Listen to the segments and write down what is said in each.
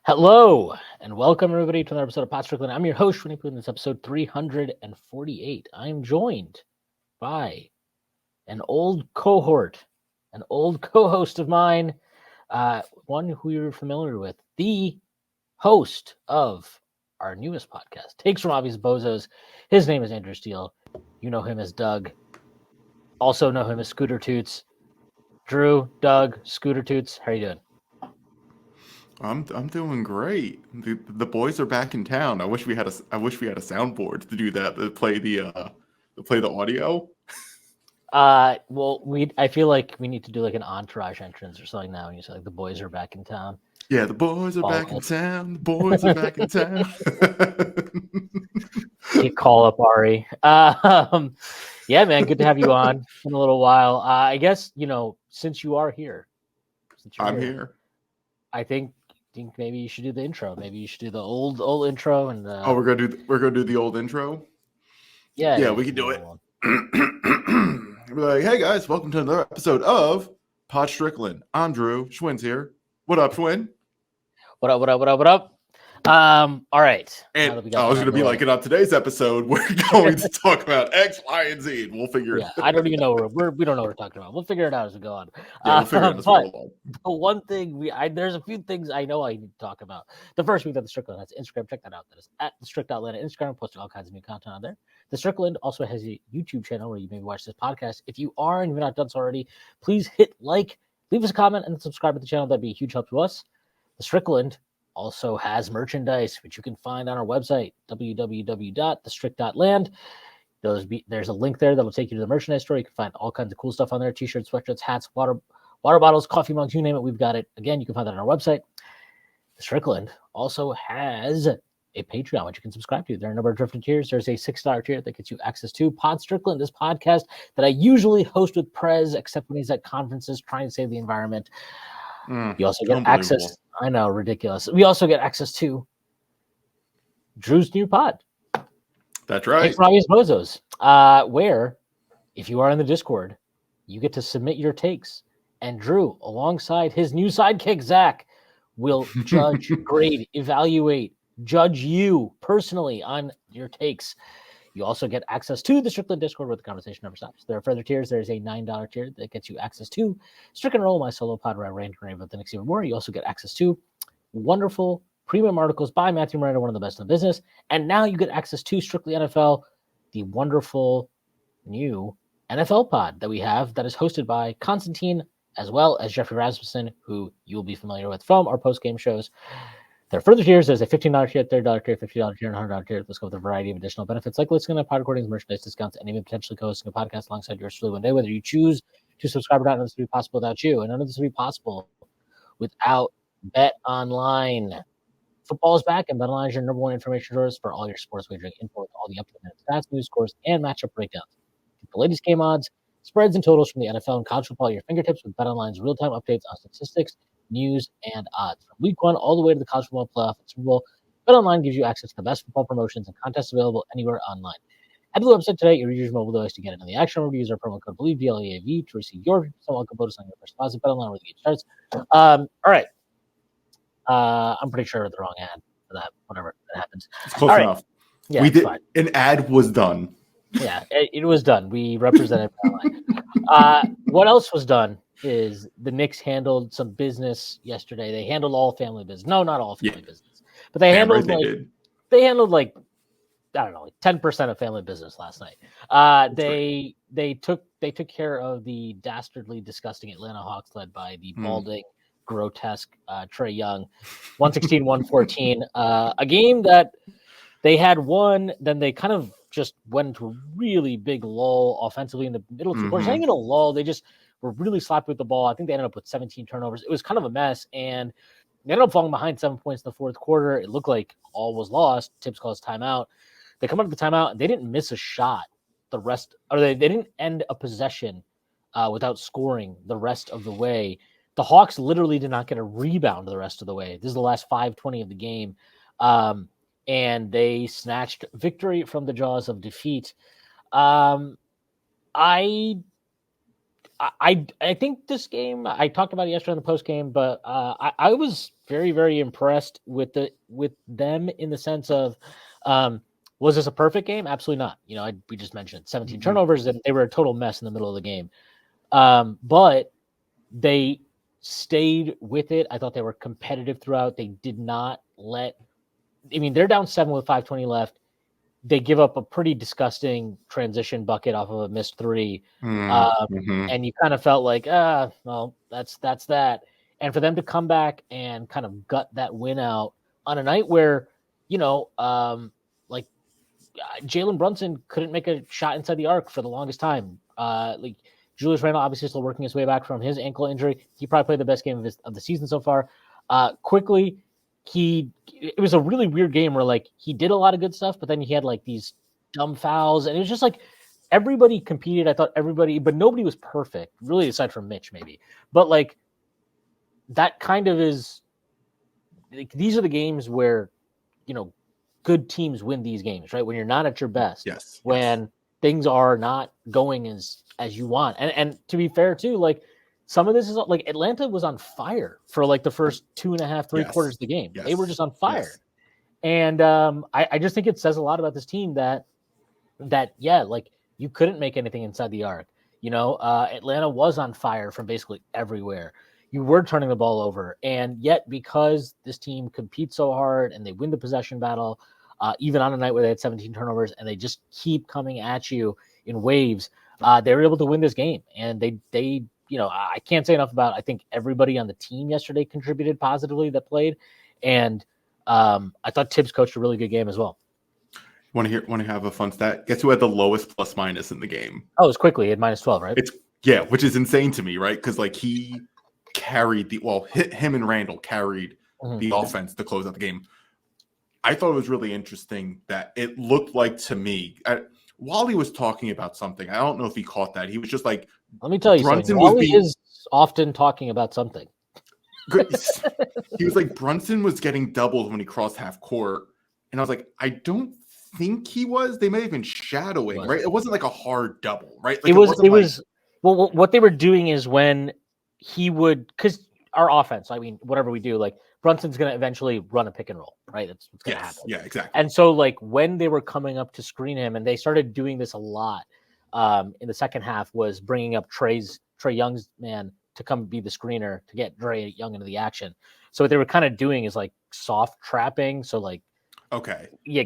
Hello and welcome everybody to another episode of Pot Strickland. I'm your host, Winnie Pooh, and this is episode 348. I'm joined by an old cohort, an old co-host of mine, one who you're familiar with, the host of our newest podcast, Takes from Obvious Bozos. His name is Andrew Steele. You know him as Doug. Also know him as Scooter Toots. Drew, Doug, Scooter Toots, how are you doing? I'm doing great. The boys are back in town. I wish we had a soundboard to do that to play the audio. I feel like we need to do like an entourage entrance or something now. And you say like the boys are back in town. Yeah, the boys are Call back in town. The boys are back in town. call up Ari. Yeah, man, good to have you on in a little while. I guess since you are here, I'm here. I think maybe you should do the intro. Maybe you should do the old intro and. We're gonna do the old intro. Yeah, we can do it. We're like, hey guys, welcome to another episode of Pod Strickland. I'm Drew. Schwinn's here. What up, Schwinn? What up? All right. And I was going to be like, and on today's episode, we're going to talk about X, Y, and Z, and we'll figure it out. I don't even know we don't know what we're talking about. We'll figure it out as we go on. Yeah, we'll figure it out as we go on. The one thing there's a few things I know I need to talk about. The first week that the Strickland has Instagram, check that out. That is at the Strict.Atlanta Instagram, posting all kinds of new content on there. The Strickland also has a YouTube channel where you may watch this podcast. If you are and you've not done so already, please hit like, leave us a comment, and subscribe to the channel. That'd be a huge help to us. The Strickland also has merchandise, which you can find on our website, www.thestrict.land. There's a link there that will take you to the merchandise store. You can find all kinds of cool stuff on there: t-shirts, sweatshirts, hats, water bottles, coffee mugs, you name it. We've got it. Again, you can find that on our website. The Strickland also has a Patreon, which you can subscribe to. There are a number of different tiers. There's a $6 tier that gets you access to Pod Strickland, this podcast that I usually host with Prez, except when he's at conferences trying to save the environment. You also get access. I know, ridiculous. We also get access to Drew's new pod. That's right. Takes from Obvious Bozos, where, if you are in the Discord, you get to submit your takes, and Drew, alongside his new sidekick Zach, will judge, grade, evaluate, judge you personally on your takes. You also get access to the Strickland Discord where the conversation never stops. There are further tiers. There's a $9 tier that gets you access to Strickland Roll, my solo pod where I rant and rave about the Knicks even more. You also get access to wonderful premium articles by Matthew Miranda, one of the best in the business. And now you get access to Strictly NFL, the wonderful new NFL pod that we have that is hosted by Constantine as well as Jeffrey Rasmussen, who you'll be familiar with from our post-game shows. There are further tiers. There's a $15 tier, $30 tier, $50 tier, and $100 tier. Let's go with a variety of additional benefits like listening to pod recordings, merchandise discounts, and even potentially co-hosting a podcast alongside yours truly one day. Whether you choose to subscribe or not, none of this would be possible without you, and none of this would be possible without Bet Online. Football is back, and Bet Online is your number one information source for all your sports wagering info with all the up-to-the-minute stats, news, scores, and matchup breakdowns. Get the latest game odds, spreads, and totals from the NFL and college football at your fingertips with Bet Online's real-time updates on statistics, news, and odds. From week 1 all the way to the college football playoff and Super Bowl, BetOnline gives you access to the best football promotions and contests available anywhere online. Head to the website today. Your users mobile device to get in on the action. Remember to use our promo code BELIEVE, BLEAV, to receive your 50% welcome bonus on your first deposit. BetOnline where the game starts. All right. I'm pretty sure the wrong ad for that. Whatever that happens. It's close enough. Yeah, we did. Fine. An ad was done. Yeah, it was done. We represented BetOnline. What else was done is the Knicks handled some business yesterday. They handled all family business. No, not all family business, but they handled they handled like I don't know, like 10% of family business last night. They took care of the dastardly, disgusting Atlanta Hawks led by the balding, grotesque Trae Young, 116-114. A game that they had won, then they kind of just went into a really big lull offensively in the middle two quarters. Not even a lull, they just were really sloppy with the ball. I think they ended up with 17 turnovers. It was kind of a mess, and they ended up falling behind 7 points in the fourth quarter. It looked like all was lost. Tibbs calls timeout. They come up to the timeout, and they didn't miss a shot the rest, or they didn't end a possession without scoring the rest of the way. The Hawks literally did not get a rebound the rest of the way. This is the last 5:20 of the game. And they snatched victory from the jaws of defeat. I I think this game, I talked about it yesterday on the post game, but I was very, very impressed with them in the sense of, was this a perfect game? Absolutely not. We just mentioned 17 turnovers and they were a total mess in the middle of the game. But they stayed with it. I thought they were competitive throughout. They did not they're down 7 with 5:20 left. They give up a pretty disgusting transition bucket off of a missed three. And you kind of felt like, well, that's that. And for them to come back and kind of gut that win out on a night where, like Jalen Brunson couldn't make a shot inside the arc for the longest time. Like Julius Randle obviously still working his way back from his ankle injury. He probably played the best game of the season so far. Quickly, it was a really weird game where like he did a lot of good stuff, but then he had like these dumb fouls, and it was just like everybody competed. I thought but nobody was perfect, really, aside from Mitch maybe. But like that kind of is. Like, these are the games where good teams win these games, right? When you're not at your best, yes, when things are not going as you want, and to be fair too, like. Some of this is like Atlanta was on fire for like the first 2.5, 3 quarters of the game. They were just on fire. Yes. And I just think it says a lot about this team that like you couldn't make anything inside the arc. Atlanta was on fire from basically everywhere. You were turning the ball over. And yet because this team competes so hard and they win the possession battle, even on a night where they had 17 turnovers and they just keep coming at you in waves, they were able to win this game. And they I can't say enough about, I think everybody on the team yesterday contributed positively that played. And I thought Tibbs coached a really good game as well. Want to have a fun stat? Guess who had the lowest plus minus in the game? Oh, it was Quickly. He had -12, right? Which is insane to me, right? Because like he carried him and Randall carried the offense to close out the game. I thought it was really interesting that it looked like to me, Wally was talking about something. I don't know if he caught that. He was just like, let me tell you something. Wally is often talking about something. He was like, Brunson was getting doubled when he crossed half court. And I was like, I don't think he was. They may have been shadowing, right? It wasn't like a hard double, right? Like it was well, what they were doing is when he would, because our offense, whatever we do, like Brunson's going to eventually run a pick and roll, right? That's what's going to happen. Yeah, exactly. And so like when they were coming up to screen him, and they started doing this a lot in the second half, was bringing up Trae Young's man to come be the screener to get Trae Young into the action. So what they were kind of doing is like soft trapping. So like,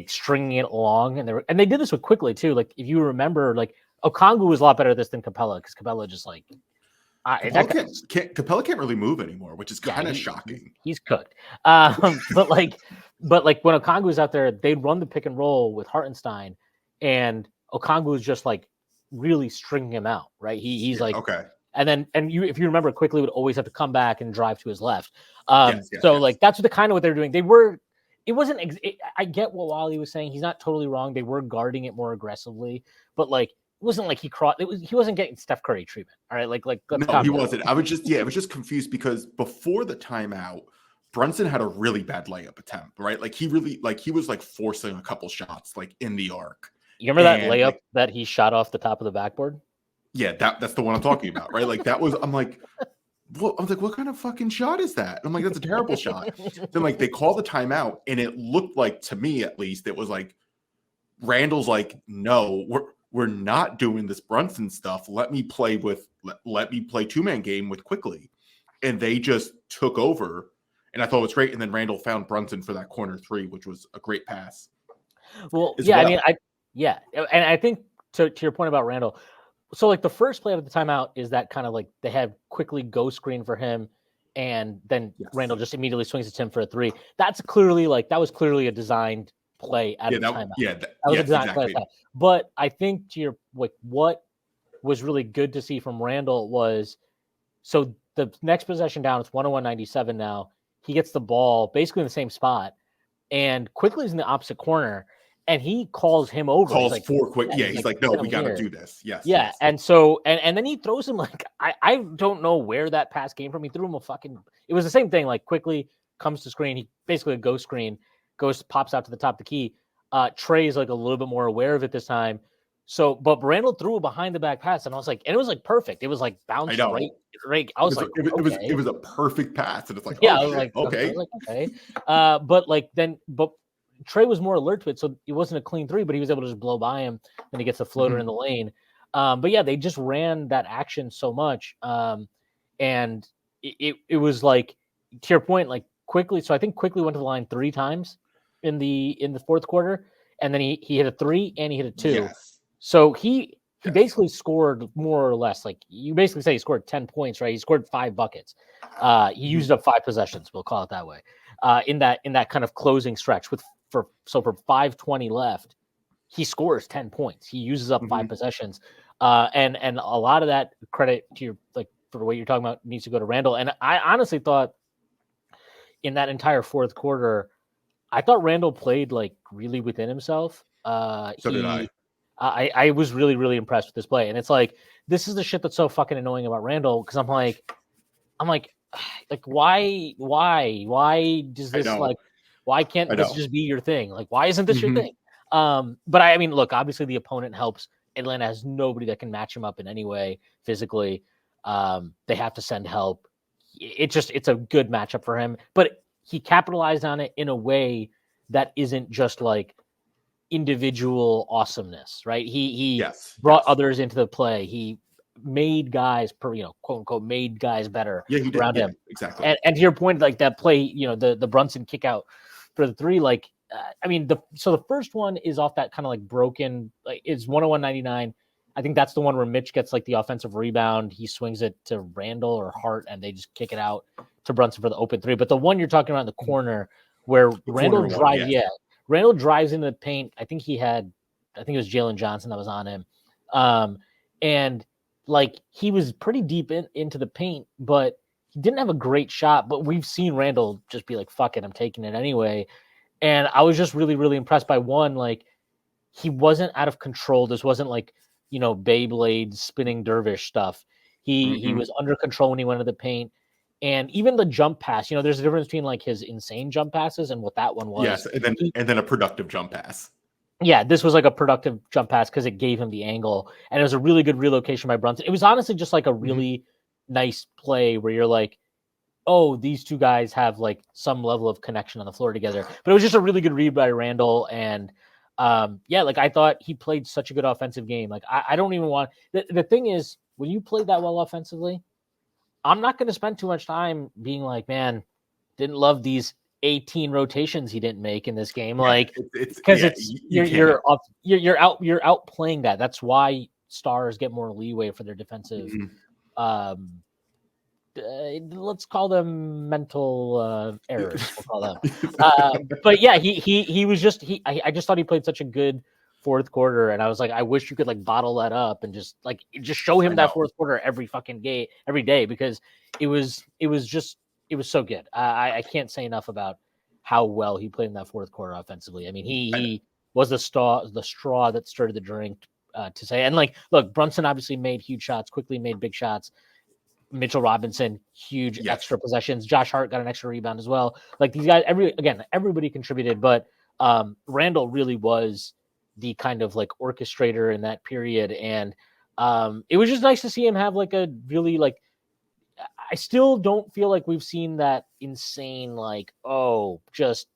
stringing it along, and they did this with Quickly too. Like if you remember, like Okongwu was a lot better at this than Capella, because Capella just like Capella can't really move anymore, which is kind of shocking. He's cooked. But like when Okongwu was out there, they'd run the pick and roll with Hartenstein, and Okongwu was just like really stringing him out, right? He's like, okay. And then if you remember, Quickly would always have to come back and drive to his left. Like that's what they were doing. I get what Wally was saying. He's not totally wrong. They were guarding it more aggressively, but like it wasn't like he wasn't getting Steph Curry treatment. All right, no, he wasn't. I was just confused because before the timeout, Brunson had a really bad layup attempt, right? Like he was like forcing a couple shots like in the arc. You remember that layup that he shot off the top of the backboard? Yeah, that's the one I'm talking about, right? Like that was, I'm like, what kind of fucking shot is that? I'm like, that's a terrible shot. Then like they call the timeout, and it looked like, to me at least, it was like Randall's like, no, we're not doing this Brunson stuff. Let me play 2-man game with Quickly, and they just took over. And I thought it was great. And then Randall found Brunson for that corner three, which was a great pass. Well, yeah, and I think to your point about Randall. So like the first play of the timeout is that kind of like they have Quickly go screen for him, and then Randall just immediately swings it to him for a three. That was clearly a designed play at the timeout. That was a designed play. But I think to your what was really good to see from Randall was, so the next possession down, it's 101-97 now. He gets the ball basically in the same spot, and Quickly's in the opposite corner. And he calls him over. Calls like, for quick. Yeah, he's like, no, we got to do this. Yes. Yeah. Yes. And so, and then he throws him like, I don't know where that pass came from. He threw him it was the same thing. Like Quickly comes to screen. He basically a ghost screen, pops out to the top of the key. Trae is like a little bit more aware of it this time, but Randall threw a behind the back pass, and I was like, and it was like perfect. It was like I bounced know. right. I was like, It okay. was a perfect pass, and it's like, Yeah, oh I was shit, like, okay. okay. But Trey was more alert to it, so it wasn't a clean three, but he was able to just blow by him, and he gets a floater in the lane. But yeah, they just ran that action so much, and it was like, to your point, like quickly. So I think quickly went to the line 3 times in the fourth quarter, and then he hit a 3 and he hit a 2. Yes. So he basically scored more or less, like you basically say he scored 10 points, right? He scored 5 buckets. He used up 5 possessions, we'll call it that way. In that kind of closing stretch for 5:20 left, he scores 10 points. He uses up 5 possessions. And a lot of that credit to your, like, for what you're talking about, needs to go to Randall. And I honestly thought in that entire fourth quarter, I thought Randall played like really within himself. So did I. I was really, really impressed with this play. And it's like, this is the shit that's so fucking annoying about Randall, because I'm like, why does this, like, why can't this just be your thing? Like, why isn't this your thing? But I mean, look, obviously the opponent helps. Atlanta has nobody that can match him up in any way physically. They have to send help. It's a good matchup for him, but he capitalized on it in a way that isn't just like individual awesomeness, right? He brought others into the play. He made guys, quote unquote, made guys better around him. Exactly. And to your point, like that play, the Brunson kick out for the 3, like, I mean, the first one is off that kind of like broken, like it's 101-99. I think that's the one where Mitch gets like the offensive rebound. He swings it to Randall or Hart, and they just kick it out to Brunson for the open 3. But the one you're talking about in the corner where Randall drives, Randall drives into the paint. I think it was Jalen Johnson that was on him. And like he was pretty deep into the paint, but he didn't have a great shot. But we've seen Randall just be like, fuck it, I'm taking it anyway. And I was just really, really impressed by one, like he wasn't out of control. This wasn't like, Beyblade spinning dervish stuff. He was under control when he went to the paint. And even the jump pass, there's a difference between like his insane jump passes and what that one was. Yes, and then a productive jump pass. Yeah, this was like a productive jump pass because it gave him the angle, and it was a really good relocation by Brunson. It was honestly just like a really nice play where you're like, oh, these two guys have like some level of connection on the floor together. But it was just a really good read by Randall, and like I thought he played such a good offensive game. Like I don't even want the thing is, when you play that well offensively, I'm not going to spend too much time being like, man, didn't love these 18 rotations he didn't make in this game. Like, because you're outplaying that. That's why stars get more leeway for their defensive. Let's call them mental errors. We'll call them. But yeah, he was just I just thought he played such a good fourth quarter, and I was like, I wish you could like bottle that up and just show him that fourth quarter every fucking day, every day, because it was so good. I can't say enough about how well he played in that fourth quarter offensively. I mean, he was the straw that stirred the drink, to say. And like, look, Brunson obviously made huge shots, quickly made big shots. Mitchell Robinson, huge extra possessions. Josh Hart got an extra rebound as well. Like these guys, everybody contributed, but Randall really was the kind of like orchestrator in that period. And it was just nice to see him have like a really like, I still don't feel like we've seen that insane, like, oh, just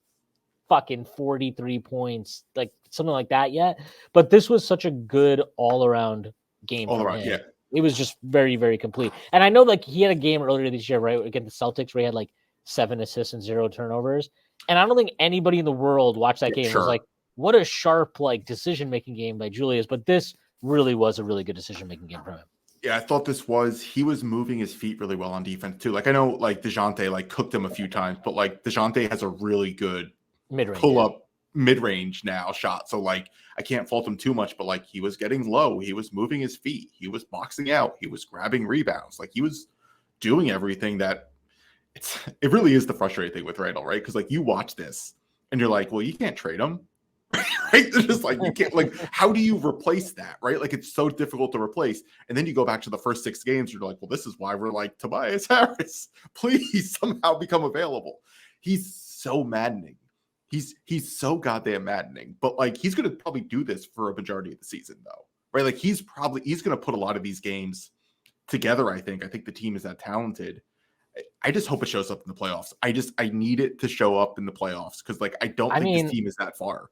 fucking 43 points, like something like that yet. But this was such a good all-around game for him. Yeah. It was just very, very complete. And I know like he had a game earlier this year, right, against the Celtics, where he had like 7 assists and 0 turnovers. And I don't think anybody in the world watched that game and was like, what a sharp like decision-making game by Julius. But this really was a really good decision-making game from him. Yeah, I thought he was moving his feet really well on defense too. Like I know like DeJounte like cooked him a few times, but like DeJounte has a really good mid-range now shot. So like I can't fault him too much, but like he was getting low, he was moving his feet, he was boxing out, he was grabbing rebounds, like he was doing everything that it really is the frustrating thing with Randall, right? Because like you watch this and you're like, well, you can't trade him. Right? They're just like, you can't, like, how do you replace that? Right? Like it's so difficult to replace. And then you go back to the first 6 games, you're like, well, this is why we're like, Tobias Harris, please somehow become available. He's so maddening. He's so goddamn maddening. But like he's gonna probably do this for a majority of the season though. right? Like he's going to put a lot of these games together. I think the team is that talented. I just hope it shows up in the playoffs. I need it to show up in the playoffs because like I don't think this team is that far.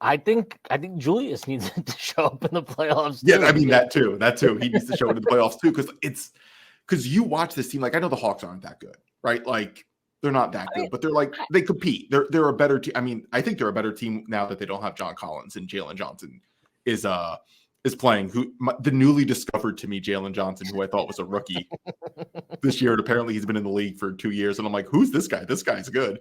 I think Julius needs it to show up in the playoffs. Yeah, I mean that too. He needs to show it in the playoffs too because you watch this team. Like I know the Hawks aren't that good, right? Like they're not that good, but they're like they compete. They're a better team. I mean, I think they're a better team now that they don't have John Collins and Jalen Johnson is playing. The newly discovered to me Jalen Johnson, who I thought was a rookie this year, and apparently he's been in the league for 2 years. And I'm like, who's this guy? This guy's good.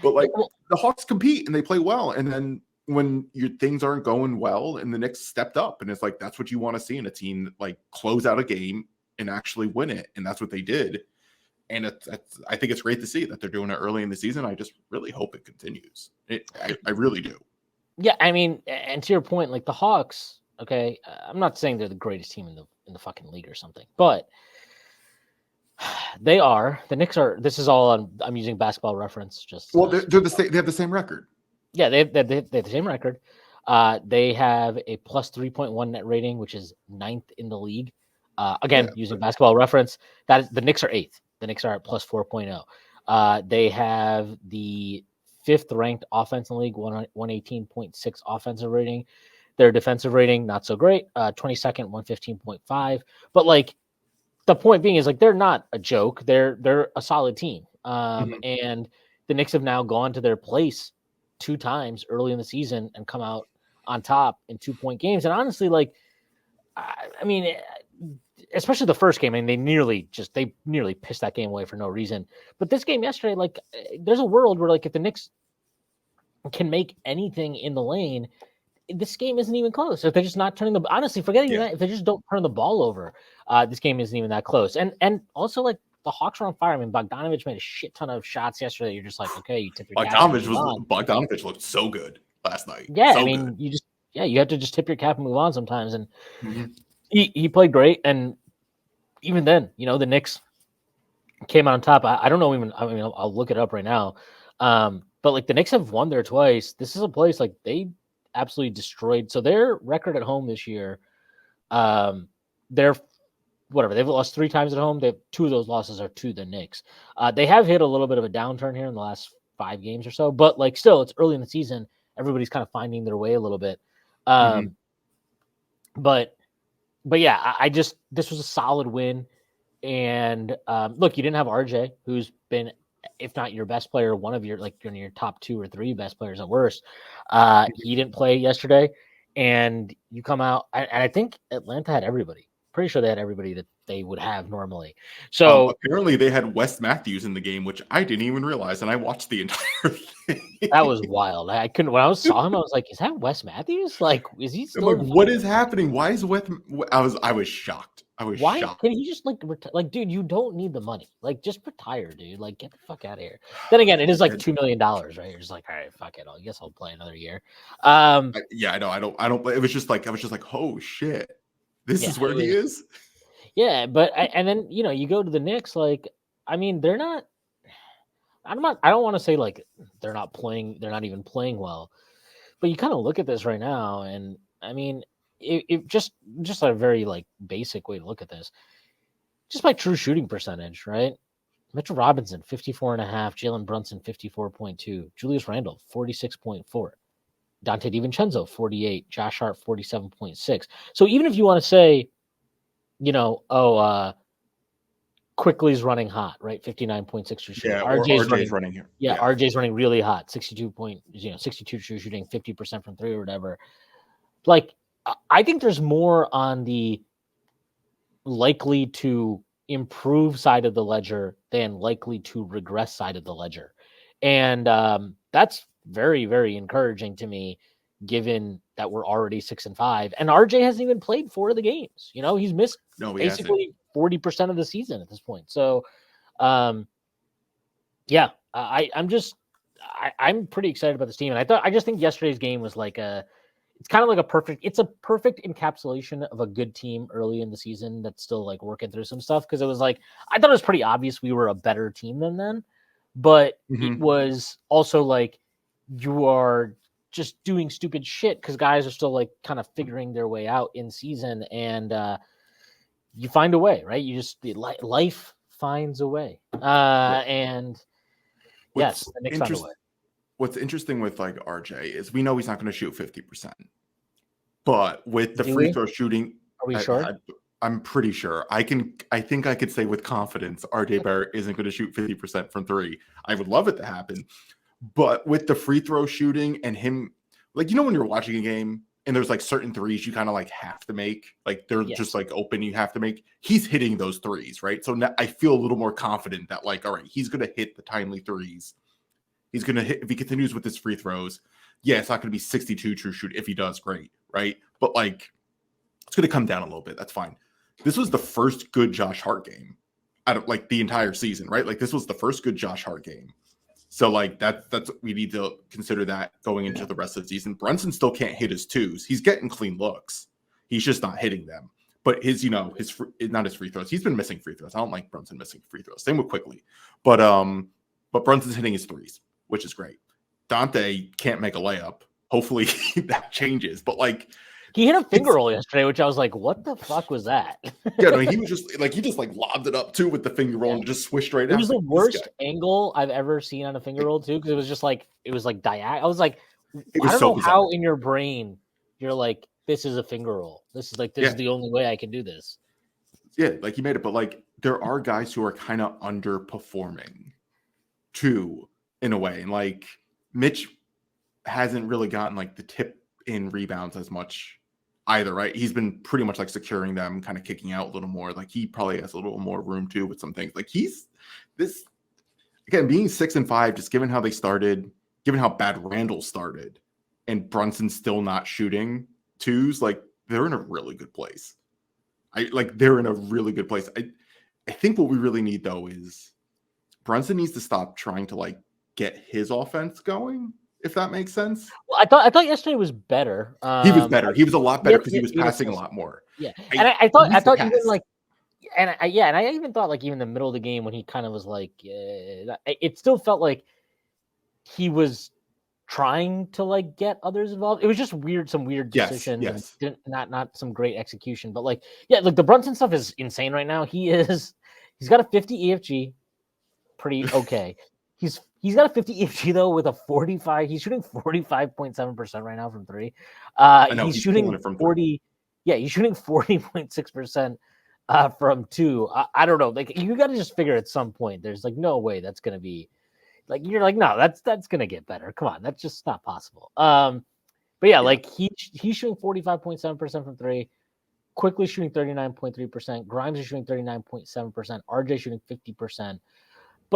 But like the Hawks compete and they play well, and then when your things aren't going well and the Knicks stepped up, and it's like that's what you want to see in a team that like close out a game and actually win it, and that's what they did. And I think it's great to see that they're doing it early in the season. I just really hope it continues. I really do. Yeah, I mean, and to your point, like the Hawks, okay, I'm not saying they're the greatest team in the fucking league or something, but they are. The Knicks are. This is all I'm using Basketball Reference. Just they're the same. They have the same record. Yeah, they have the same record. They have a plus 3.1 net rating, which is 9th in the league. Using Basketball Reference, that is the Knicks are 8th. The Knicks are at plus 4.0. They have the 5th ranked offense in the league, 118.6 offensive rating. Their defensive rating, not so great, 22nd, 115.5. But like the point being is like they're not a joke. They're a solid team. And the Knicks have now gone to their place 2 times early in the season and come out on top in 2-point games. And honestly, like, I mean, especially the first game, I mean, they nearly pissed that game away for no reason. But this game yesterday, like, there's a world where, like, if the Knicks can make anything in the lane, this game isn't even close. If they're just not turning honestly, forgetting that, if they just don't turn the ball over, this game isn't even that close. And also, like, the Hawks are on fire. I mean, Bogdanovich made a shit ton of shots yesterday. You're just like, okay, you tip your cap. Bogdanovich looked so good last night. Yeah, so I mean, good. you have to just tip your cap and move on sometimes. And he played great. And even then, you know, the Knicks came out on top. I don't know even. I mean, I'll look it up right now. But like the Knicks have won there twice. This is a place like they absolutely destroyed. So their record at home this year, they've lost 3 times at home. 2 of those losses are to the Knicks. They have hit a little bit of a downturn here in the last 5 games or so, but like still, it's early in the season. Everybody's kind of finding their way a little bit. But yeah, this was a solid win. And look, you didn't have RJ, who's been, if not your best player, one of your your top 2 or 3 best players at worst. He didn't play yesterday, and you come out, and I think Atlanta had everybody. Pretty sure they had everybody that they would have normally. So apparently they had Wes Matthews in the game, which I didn't even realize, and I watched the entire thing. That was wild. I couldn't. When I saw him, I was like, "Is that Wes Matthews? Like, is he still?" I'm like, what is happening? Why is Wes? I was shocked. Why can he just like, dude? You don't need the money. Like, just retire, dude. Like, get the fuck out of here. Then again, it is like $2 million, right? You're just like, all right, fuck it. I guess I'll play another year. Yeah, I know. I don't. It was just like I was just like, oh shit. This is where he is. Yeah, but and then you go to the Knicks. Like, I mean, they're not. I don't want to say like they're not playing. They're not even playing well. But you kind of look at this right now, and I mean, it just a very like basic way to look at this. Just by true shooting percentage, right? Mitchell Robinson 54.5, Jalen Brunson 54.2, Julius Randle 46.4. Dante DiVincenzo, 48. Josh Hart, 47.6. So even if you want to say, Quickly's running hot, right? 59.6 true shooting. Yeah, RJ's running here. Yeah, RJ's running really hot. 62 true shooting, 50% from 3 or whatever. Like, I think there's more on the likely to improve side of the ledger than likely to regress side of the ledger. And that's very, very encouraging to me, given that we're already 6-5, and RJ hasn't even played 4 of the games. He's missed basically 40% of the season at this point. So, yeah, I'm pretty excited about this team, and I just think yesterday's game was like it's kind of like a perfect encapsulation of a good team early in the season that's still like working through some stuff, because it was like I thought it was pretty obvious we were a better team than them, but it was also like you are just doing stupid shit because guys are still like kind of figuring their way out in season, and you find a way, right? You just life finds a way, and yes, the Knicks found a way. What's interesting with like RJ is we know he's not going to shoot 50%, but with the free throw shooting, are we sure? I'm pretty sure. I think I could say with confidence RJ Barrett isn't going to shoot 50% from three. I would love it to happen. But with the free throw shooting and him, like, when you're watching a game and there's like certain threes you kind of like have to make, like they're just like open, you have to make. He's hitting those threes, right? So now I feel a little more confident that like, all right, he's going to hit the timely threes. He's going to hit, if he continues with his free throws. Yeah, it's not going to be 62 true shoot. If he does, great, right? But like, it's going to come down a little bit. That's fine. This was the first good Josh Hart game out of like the entire season, right? Like this was the first good Josh Hart game. So like that's we need to consider that going into the rest of the season. Brunson still can't hit his twos. He's getting clean looks. He's just not hitting them. But his not his free throws. He's been missing free throws. I don't like Brunson missing free throws. Same with Quickly. But Brunson's hitting his threes, which is great. Dante can't make a layup. Hopefully that changes. But like he hit a finger roll yesterday, which I was like, what the fuck was that? Yeah, no, he was just like, he just like lobbed it up too with the finger roll and just swished right out. It was the worst angle I've ever seen on a finger roll too, because it was just like, diagonal. I was like, I don't know how in your brain you're like, this is a finger roll. This is the only way I can do this. Yeah, like he made it, but like there are guys who are kind of underperforming too, in a way. And like Mitch hasn't really gotten like the tip in rebounds as much either, right? He's been pretty much like securing them, kind of kicking out a little more. Like he probably has a little more room too with some things. Like he's this again, being 6-5, just given how they started, given how bad Randall started, and Brunson still not shooting twos, like they're in a really good place. They're in a really good place. I think what we really need though is Brunson needs to stop trying to like get his offense going, if that makes sense. Well, I thought yesterday was better. He was better. He was a lot better because he was passing a lot more. Yeah, and I thought even like, and I even thought like even the middle of the game when he kind of was like, it still felt like he was trying to like get others involved. It was just weird, some weird decisions, and not some great execution. But like, the Brunson stuff is insane right now. He's got a 50 EFG, pretty okay. He's got a 50 EFG though with a 45. He's shooting 45.7% right now from three. He's shooting 40. Yeah, he's shooting 40.6% from two. I don't know. Like you got to just figure at some point. There's like no way that's gonna be like you're like no that's gonna get better. Come on, that's just not possible. But like he's shooting 45.7% from three. Quickly shooting 39.3%. Grimes is shooting 39.7%. RJ shooting 50%.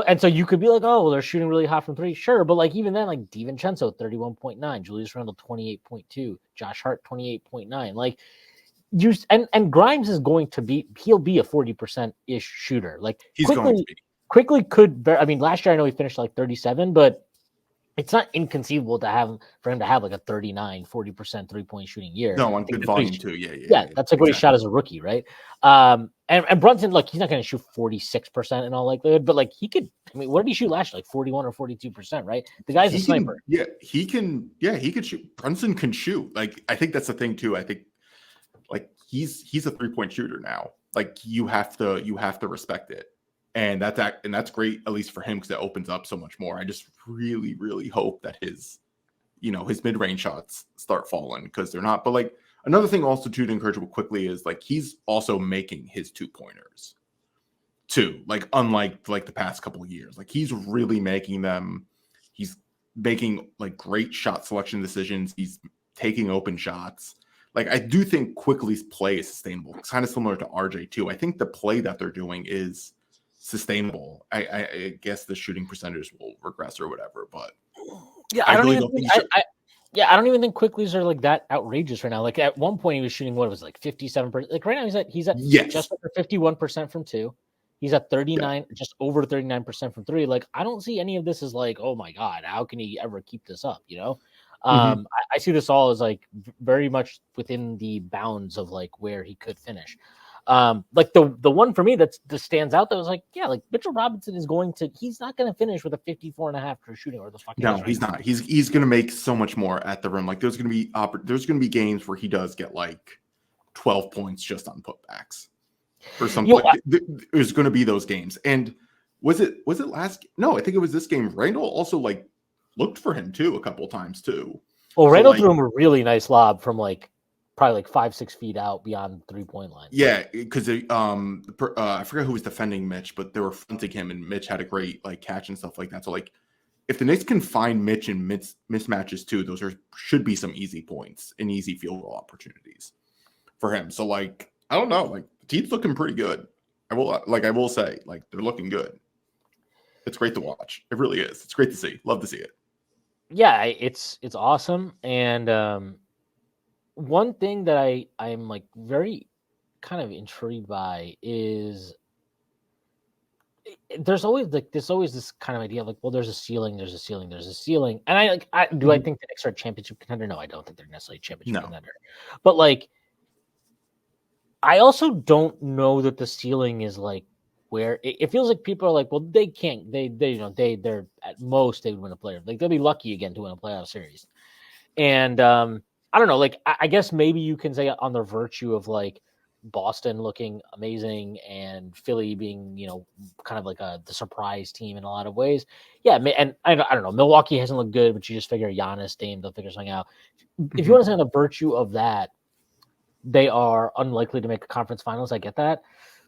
And so you could be like, oh, well, they're shooting really hot from three. Sure. But like even then, like DiVincenzo, 31.9, Julius Randle, 28.2, Josh Hart, 28.9. Like and Grimes is going to he'll be a 40%-ish shooter. Like he's going to be. Quickly could, I mean, last year I know he finished like 37, but it's not inconceivable for him to have like a 39, 40% 3-point shooting year. No, on good volume too. Yeah. That's like what he shot as a rookie, right? And Brunson, look, he's not going to shoot 46% in all likelihood, but like he could. I mean, what did he shoot last year? Like 41 or 42%, right? The guy's a sniper. He can shoot. Brunson can shoot. Like I think that's the thing too. I think like he's a 3-point shooter now. Like you have to respect it. And that's great, at least for him, because it opens up so much more. I just really, really hope that his mid-range shots start falling because they're not. But like another thing also too to encourage him quickly is like he's also making his 2-pointers too. Like unlike like the past couple of years, like he's really making them. He's making like great shot selection decisions. He's taking open shots. Like I do think Quickly's play is sustainable. It's kind of similar to RJ too. I think the play that they're doing is sustainable. I guess the shooting percentage will regress or whatever, but I don't even think Quickly's are like that outrageous right now. Like at one point he was shooting 57%. Like right now he's at just under 51% from two. He's at 39, just over 39% from three. Like I don't see any of this as like, oh my god, how can he ever keep this up? I see this all as like very much within the bounds of like where he could finish. Like the one for me that stands out that was like, yeah, like Mitchell Robinson he's not going to finish with a 54.5 true shooting or the fuck. No, he's not. He's going to make so much more at the rim. Like there's going to be games where he does get like 12 points just on putbacks or something. There's going to be those games. And was it last? No, I think it was this game. Randall also like looked for him too a couple times too. Well, Randall threw him a really nice lob from like probably like 5-6 feet out beyond 3-point line. Yeah, because I forget who was defending Mitch, but they were fronting him, and Mitch had a great like catch and stuff like that. So like, if the Knicks can find Mitch in mismatches too, should be some easy points and easy field goal opportunities for him. So like, I don't know, like the team's looking pretty good. I will say, like they're looking good. It's great to watch. It really is. It's great to see. Love to see it. Yeah, it's awesome. And one thing that I'm like very kind of intrigued by is there's always this kind of idea of like, well, there's a ceiling. And I think the Knicks are a championship contender? No, I don't think they're necessarily a championship contender. But like, I also don't know that the ceiling is like where it feels like people are like, well, they're at most they would win a player. Like they'll be lucky again to win a playoff series. And I don't know, like I guess maybe you can say on the virtue of like Boston looking amazing and Philly being, kind of like the surprise team in a lot of ways. Yeah, and I don't know, Milwaukee hasn't looked good, but you just figure Giannis, Dame, they'll figure something out. If you want to say on the virtue of that, they are unlikely to make a conference finals. I get that,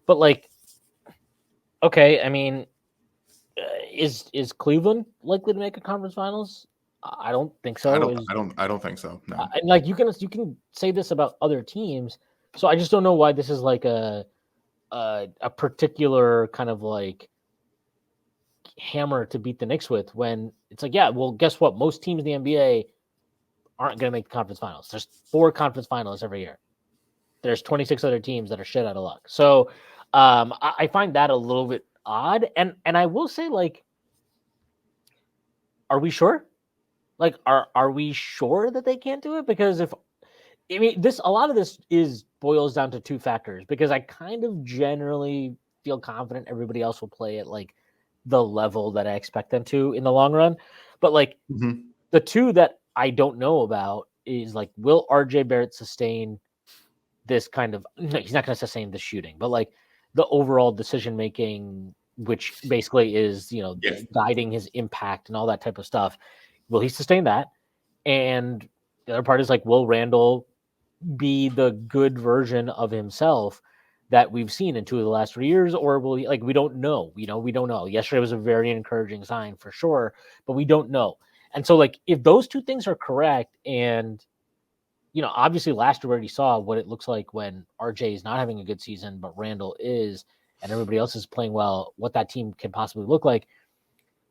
but like, okay, I mean, is Cleveland likely to make a conference finals? I don't think so. I don't think so. No. And like you can say this about other teams, so I just don't know why this is like a particular kind of like hammer to beat the Knicks with. When it's like, yeah, well, guess what? Most teams in the NBA aren't going to make the conference finals. There's 4 conference finalists every year. There's 26 other teams that are shit out of luck. So I find that a little bit odd. And I will say, like, are we sure? Like, are we sure that they can't do it? Because a lot of this boils down to 2 factors. Because I kind of generally feel confident everybody else will play at like the level that I expect them to in the long run. But like the 2 that I don't know about is like, will RJ Barrett sustain this kind of? No, he's not going to sustain the shooting, but like the overall decision making, which basically is guiding his impact and all that type of stuff. Will he sustain that? And the other part is like, will Randall be the good version of himself that we've seen in 2 of the last 3 years, or will he, like, we don't know. We don't know. Yesterday was a very encouraging sign for sure, but we don't know. And so like, if those 2 things are correct, and obviously last year we already saw what it looks like when RJ is not having a good season, but Randall is, and everybody else is playing well, what that team can possibly look like.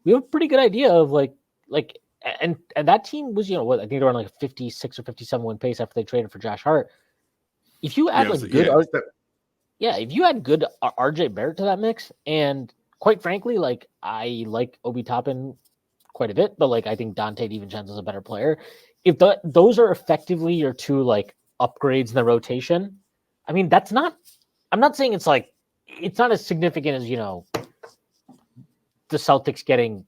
We have a pretty good idea of like, and that team was, I think they were on like a 56 or 57 win pace after they traded for Josh Hart. If you add if you add good RJ Barrett to that mix, and quite frankly, like I like Obi Toppin quite a bit, but like I think Dante DiVincenzo is a better player. If those are effectively your 2 like upgrades in the rotation, I mean, I'm not saying it's like, it's not as significant as, the Celtics getting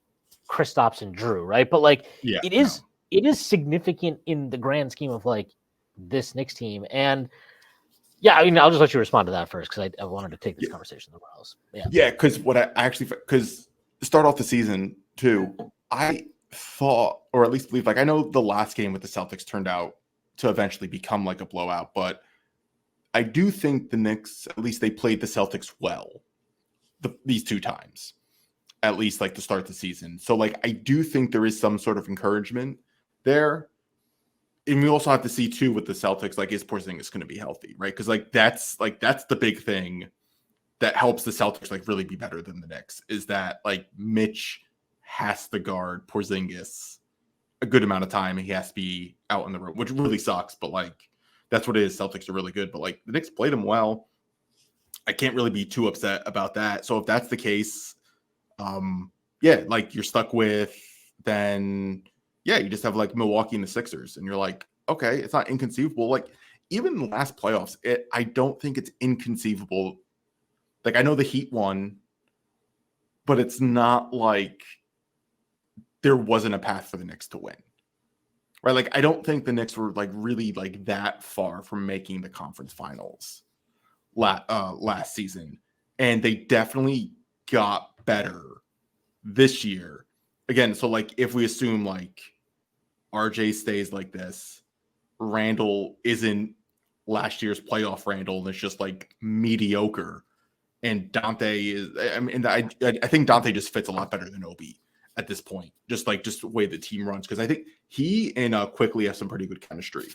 Kristaps and Drew, right? But like, it is significant in the grand scheme of like this Knicks team. And yeah, I mean, I'll just let you respond to that first, because I wanted to take this conversation somewhere else. Yeah, because because to start off the season too, I thought, or at least believe, like I know the last game with the Celtics turned out to eventually become like a blowout, but I do think the Knicks, at least they played the Celtics well these 2 times, at least like to start the season. So like, I do think there is some sort of encouragement there. And we also have to see too with the Celtics, like, is Porzingis going to be healthy, right? Because that's the big thing that helps the Celtics like really be better than the Knicks, is that like Mitch has to guard Porzingis a good amount of time, and he has to be out in the room, which really sucks. But like, that's what it is. Celtics are really good, but like the Knicks played him well. I can't really be too upset about that. So if that's the case, like you're stuck with, then you just have like Milwaukee and the Sixers, and you're like, okay, it's not inconceivable. Like even last playoffs, I don't think it's inconceivable. Like, I know the Heat won, but it's not like there wasn't a path for the Knicks to win. Right? Like, I don't think the Knicks were like really like that far from making the conference finals last season. And they definitely got better this year. Again, so like if we assume like RJ stays like this, Randall isn't last year's playoff Randall, and it's just like mediocre. And Dante is, I mean, I think Dante just fits a lot better than Obi at this point, just the way the team runs. Because I think he and Quickly have some pretty good chemistry.